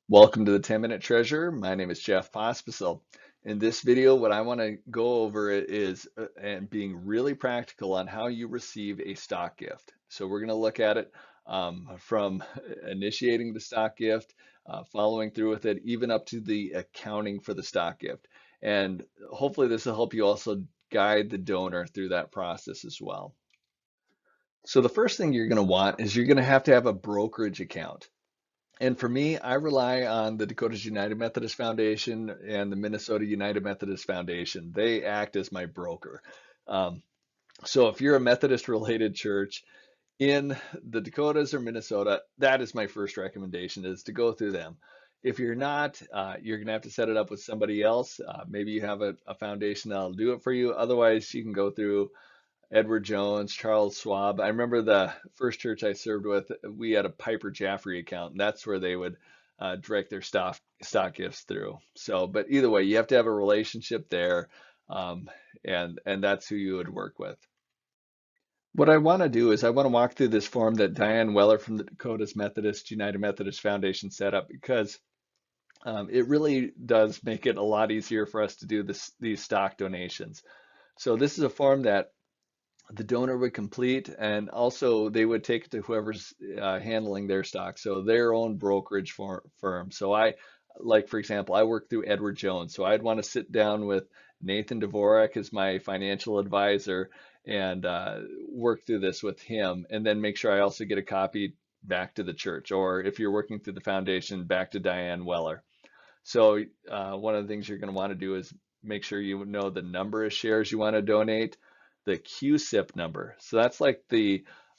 Welcome to the 10-Minute Treasurer. My name is Jeff Pospisil. In this video, what I want to go over is and being really practical on how you receive a stock gift. So we're going to look at it from initiating the stock gift, following through with it, even up to the accounting for the stock gift. And hopefully this will help you also guide the donor through that process as well. So the first thing you're going to want is you're going to have a brokerage account. And for me, I rely on the Dakota's United Methodist Foundation and the Minnesota United Methodist Foundation. They act as my broker. Um, so if you're a Methodist related church in the Dakotas or Minnesota, that is my first recommendation is to go through them. If you're not, you're going to have to set it up with somebody else. Maybe you have a foundation that'll do it for you. Otherwise, you can go through Edward Jones, Charles Schwab. I remember the first church I served with, we had a Piper Jaffray account, and that's where they would direct their stock gifts through. So, but either way, you have to have a relationship there, and that's who you would work with. What I want to do is I want to walk through this form that Diane Weller from the Dakota's United Methodist Foundation set up because it really does make it a lot easier for us to do these stock donations. So this is a form that the donor would complete, and also they would take it to whoever's handling their stock, so their own brokerage firm. So like for example, I work through Edward Jones, so I'd want to sit down with Nathan Dvorak as my financial advisor and work through this with him, and then make sure I also get a copy back to the church, or if you're working through the foundation, back to Diane Weller. So one of the things you're going to want to do is make sure you know the number of shares you want to donate, the QSIP number. So that's like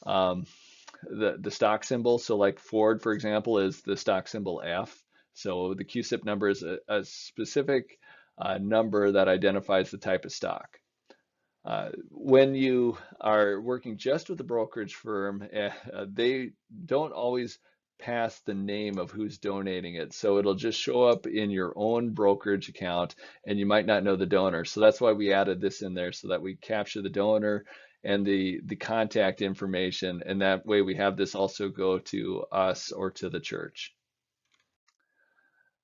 um, the stock symbol. So like Ford, for example, is the stock symbol F. So the QSIP number is a specific number that identifies the type of stock. When you are working just with a brokerage firm, they don't always pass the name of who's donating it. So it'll just show up in your own brokerage account and you might not know the donor. So that's why we added this in there so that we capture the donor and the contact information. And that way we have this also go to us or to the church.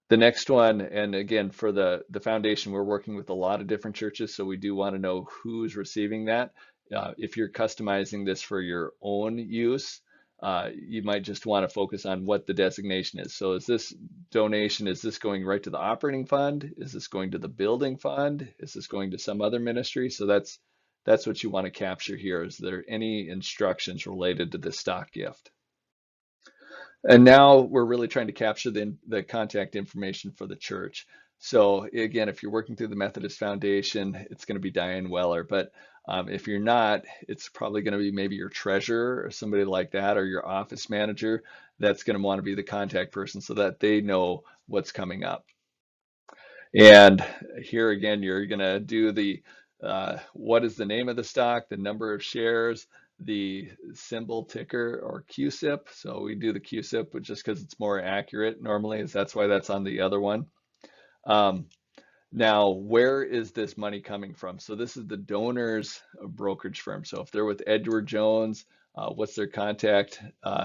The next one, and again, for the foundation, we're working with a lot of different churches, so we do want to know who's receiving that. If you're customizing this for your own use, you might just want to focus on what the designation is. So is this donation, is this going right to the operating fund? Is this going to the building fund? Is this going to some other ministry? So that's what you want to capture here. Is there any instructions related to the stock gift? And now we're really trying to capture the contact information for the church. So again, if you're working through the Methodist Foundation, it's going to be Diane Weller. But if you're not, it's probably going to be maybe your treasurer or somebody like that, or your office manager that's going to want to be the contact person so that they know what's coming up. And here again, you're going to do the what is the name of the stock, the number of shares, the symbol ticker or QSIP. So we do the QSIP but just because it's more accurate normally, is that's why that's on the other one. Um, Now, where is this money coming from? So this is the donor's brokerage firm. So if they're with Edward Jones, what's their contact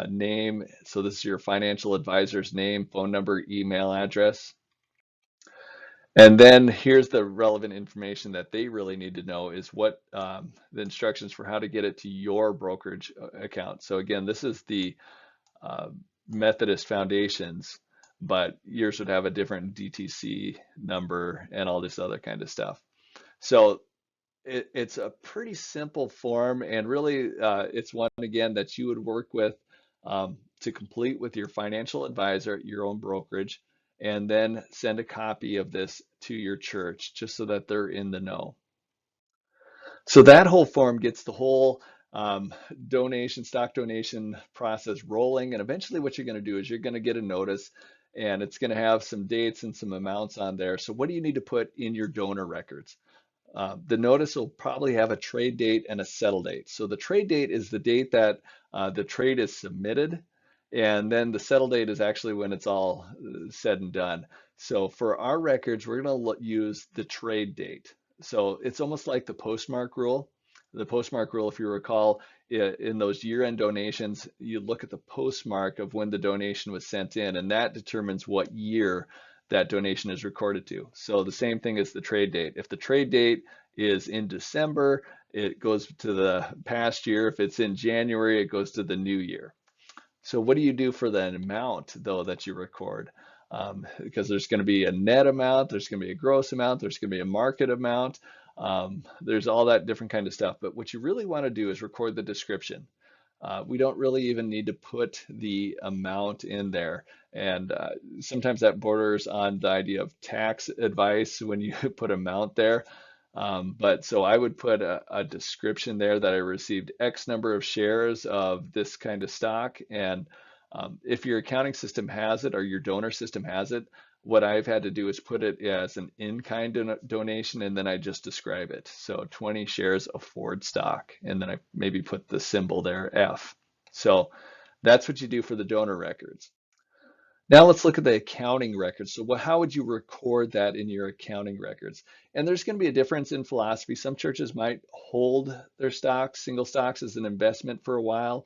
name? So this is your financial advisor's name, phone number, email address. And then here's the relevant information that they really need to know is what the instructions for how to get it to your brokerage account. So again, this is the uh, Methodist Foundations, but yours would have a different DTC number and all this other kind of stuff. So it's a pretty simple form, and really it's one again that you would work with to complete with your financial advisor at your own brokerage, and then send a copy of this to your church just so that they're in the know. So that whole form gets the whole stock donation process rolling. And eventually what you're going to do is you're going to get a notice and it's going to have some dates and some amounts on there. So what do you need to put in your donor records? The notice will probably have a trade date and a settle date. So the trade date is the date that the trade is submitted, and then the settle date is actually when it's all said and done. So for our records, we're going to use the trade date. So it's almost like the postmark rule. The postmark rule, if you recall, in those year-end donations, you look at the postmark of when the donation was sent in, and that determines what year that donation is recorded to. So the same thing as the trade date. If the trade date is in December, it goes to the past year. If it's in January, it goes to the new year. So what do you do for the amount, though, that you record? Because there's going to be a net amount, there's going to be a gross amount, there's going to be a market amount. There's all that different kind of stuff. But what you really want to do is record the description. We don't really even need to put the amount in there. And sometimes that borders on the idea of tax advice when you put amount there. But so I would put a description there that I received X number of shares of this kind of stock. And if your accounting system has it or your donor system has it, what I've had to do is put it as an in-kind donation, and then I just describe it. So 20 shares of Ford stock, and then I maybe put the symbol there, F. So that's what you do for the donor records. Now let's look at the accounting records. So how would you record that in your accounting records? And there's going to be a difference in philosophy. Some churches might hold their stocks, single stocks, as an investment for a while.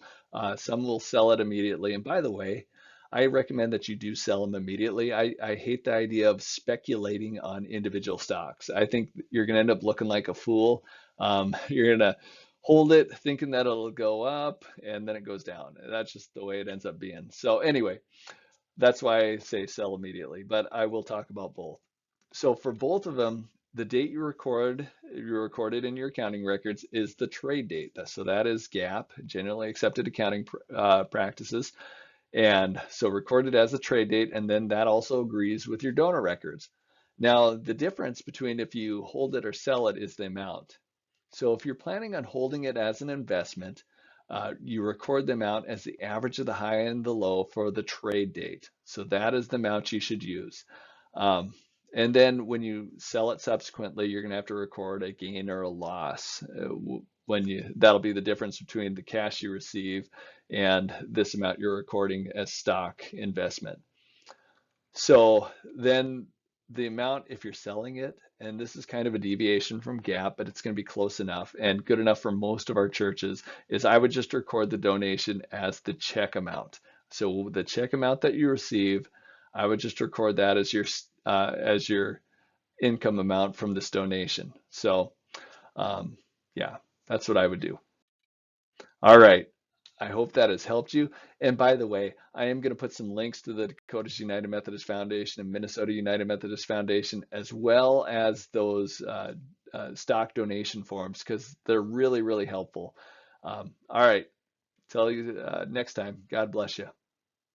Some will sell it immediately. And by the way, I recommend that you do sell them immediately. I hate the idea of speculating on individual stocks. I think you're going to end up looking like a fool. You're going to hold it thinking that it'll go up, and then it goes down. That's just the way it ends up being. So anyway, that's why I say sell immediately, but I will talk about both. So for both of them, the date you recorded in your accounting records is the trade date. So that is GAAP, generally accepted accounting practices. And so recorded as a trade date, and then that also agrees with your donor records. Now, the difference between if you hold it or sell it is the amount. So if you're planning on holding it as an investment, you record the amount as the average of the high and the low for the trade date. So that is the amount you should use. And then when you sell it subsequently, you're going to have to record a gain or a loss. That'll be the difference between the cash you receive and this amount you're recording as stock investment. So then the amount, if you're selling it, and this is kind of a deviation from GAAP, but it's going to be close enough and good enough for most of our churches, is I would just record the donation as the check amount. So the check amount that you receive, I would just record that as your income amount from this donation. So yeah, that's what I would do. All right. I hope that has helped you. And by the way, I am going to put some links to the Dakota's United Methodist Foundation and Minnesota United Methodist Foundation, as well as those stock donation forms, because they're really, really helpful. All right. Tell you next time. God bless you.